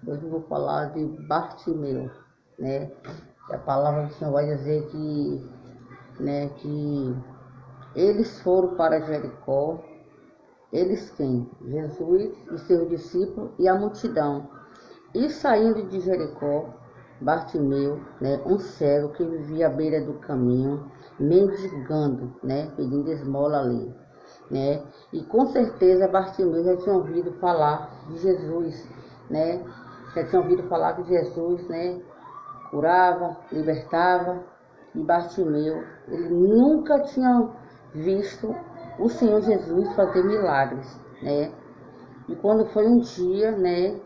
Hoje eu vou falar de Bartimeu, né? A palavra do Senhor vai dizer que eles foram para Jericó, eles quem? Jesus e seus discípulos e a multidão. E saindo de Jericó, Bartimeu, né, um cego que vivia à beira do caminho, mendigando, né, pedindo esmola ali, né? E com certeza Bartimeu já tinha ouvido falar de Jesus, né? Já tinha ouvido falar que Jesus, né, curava, libertava. E Bartimeu, ele nunca tinha visto o Senhor Jesus fazer milagres, né? E quando foi um dia, né,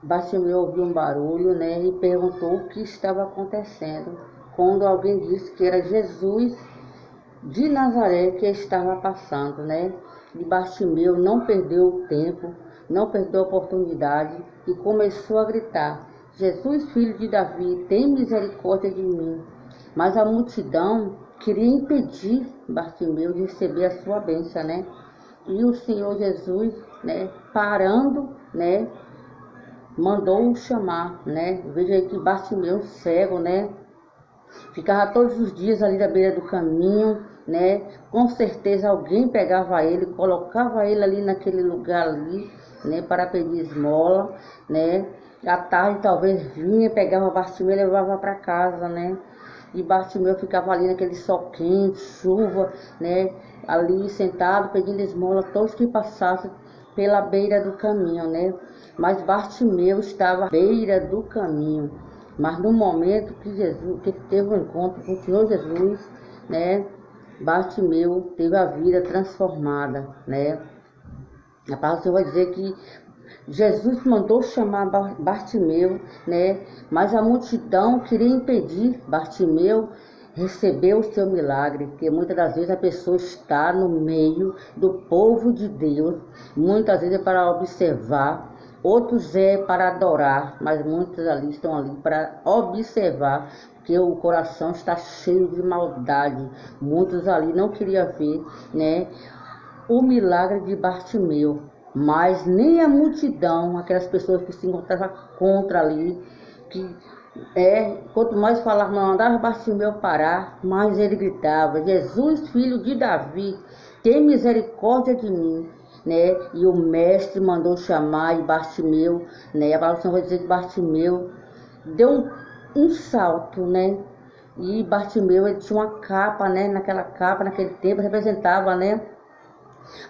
Bartimeu ouviu um barulho, né, e perguntou o que estava acontecendo. Quando alguém disse que era Jesus de Nazaré que estava passando, né? E Bartimeu não perdeu o tempo, não perdeu a oportunidade e começou a gritar: Jesus, filho de Davi, tem misericórdia de mim. Mas a multidão queria impedir Bartimeu de receber a sua bênção, né? E o Senhor Jesus, né, parando, né, mandou-o chamar, né? Veja aí que Bartimeu, cego, né, ficava todos os dias ali na beira do caminho, né? Com certeza alguém pegava ele, colocava ele ali naquele lugar ali, né, para pedir esmola, né? À tarde talvez vinha, pegava Bartimeu e levava para casa, né? E Bartimeu ficava ali naquele sol quente, chuva, né? Ali sentado pedindo esmola, todos que passassem pela beira do caminho, né? Mas Bartimeu estava à beira do caminho. Mas no momento que teve um encontro com o Senhor Jesus, né? Bartimeu teve a vida transformada, né? A palavra do Senhor vai dizer que Jesus mandou chamar Bartimeu, né? Mas a multidão queria impedir Bartimeu receber o seu milagre, porque muitas das vezes a pessoa está no meio do povo de Deus, muitas vezes é para observar, outros é para adorar, mas muitos ali estão ali para observar, porque o coração está cheio de maldade. Muitos ali não queriam ver, né, o milagre de Bartimeu, mas nem a multidão, aquelas pessoas que se encontravam contra ali, que quanto mais falava, mandava Bartimeu parar, mais ele gritava: Jesus, filho de Davi, tem misericórdia de mim, né? E o mestre mandou chamar e Bartimeu, né? A palavra do Senhor vai dizer que Bartimeu deu um salto, né? E Bartimeu, ele tinha uma capa, né? Naquela capa, naquele tempo, representava, né,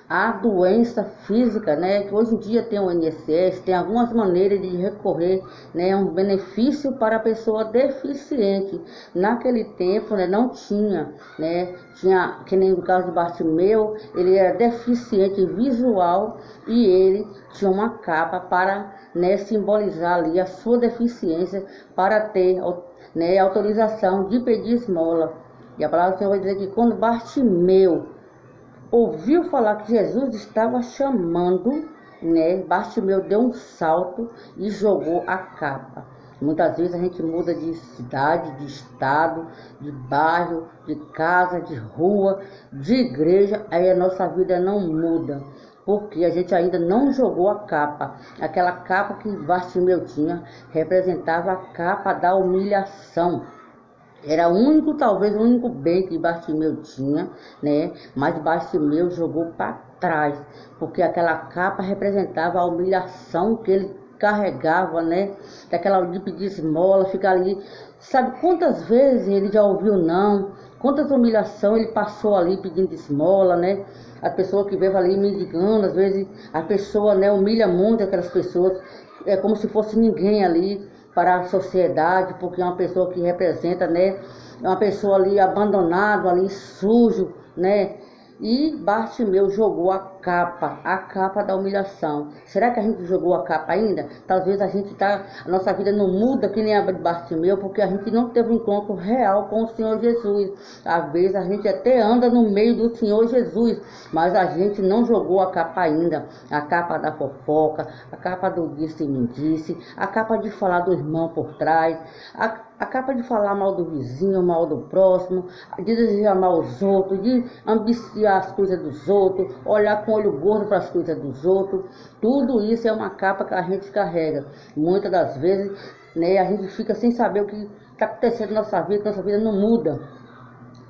a doença física, né, que hoje em dia tem o INSS, tem algumas maneiras de recorrer, né, um benefício para a pessoa deficiente. Naquele tempo, né, não tinha, né, tinha, que nem no caso de Bartimeu, ele era deficiente visual e ele tinha uma capa para, né, simbolizar ali a sua deficiência para ter, né, autorização de pedir esmola. E a palavra do Senhor vai dizer que quando Bartimeu ouviu falar que Jesus estava chamando, né? Bartimeu deu um salto e jogou a capa. Muitas vezes a gente muda de cidade, de estado, de bairro, de casa, de rua, de igreja, aí a nossa vida não muda, porque a gente ainda não jogou a capa. Aquela capa que Bartimeu tinha representava a capa da humilhação. Era o único, talvez o único bem que Bartimeu tinha, né? Mas Bartimeu jogou para trás, porque aquela capa representava a humilhação que ele carregava, né? Daquela de pedir esmola, ficar ali. Sabe quantas vezes ele já ouviu não? Quantas humilhações ele passou ali pedindo esmola, né? A pessoa que veio ali mendigando, às vezes a pessoa, né, humilha muito aquelas pessoas, é como se fosse ninguém ali para a sociedade, porque é uma pessoa que representa, né, é uma pessoa ali abandonada, ali sujo, né? E Bartimeu jogou a capa da humilhação. Será que a gente jogou a capa ainda? Talvez a nossa vida não muda que nem a de Bartimeu, porque a gente não teve um encontro real com o Senhor Jesus. Às vezes a gente até anda no meio do Senhor Jesus, mas a gente não jogou a capa ainda. A capa da fofoca, a capa do disse-me-disse, a capa de falar do irmão por trás, a capa de falar mal do vizinho, mal do próximo, de desejar mal aos outros, de ambiciar as coisas dos outros, olhar com olho gordo para as coisas dos outros. Tudo isso é uma capa que a gente carrega. Muitas das vezes, né, a gente fica sem saber o que está acontecendo na nossa vida não muda.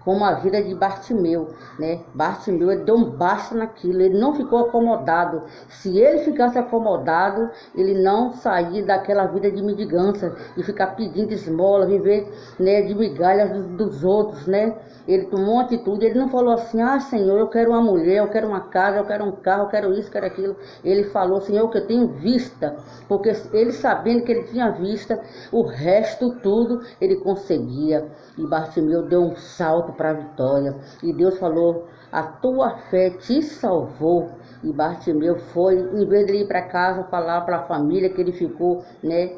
Como a vida de Bartimeu, né? Bartimeu, ele deu um basta naquilo, ele não ficou acomodado. Se ele ficasse acomodado, ele não saía daquela vida de mendigança, de ficar pedindo esmola, viver, né, de migalhas dos outros, né? Ele tomou uma atitude, ele não falou assim, ah, Senhor, eu quero uma mulher, eu quero uma casa, eu quero um carro, eu quero isso, eu quero aquilo. Ele falou, Senhor, que eu tenho vista, porque ele sabendo que ele tinha vista, o resto tudo ele conseguia. E Bartimeu deu um salto para a vitória. E Deus falou, a tua fé te salvou. E Bartimeu foi, em vez de ir para casa falar para a família que ele ficou, né,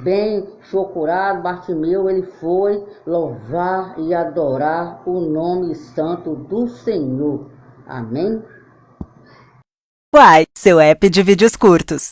bem procurado, Bartimeu, ele foi louvar e adorar o nome santo do Senhor. Amém? Uai, seu app de vídeos curtos.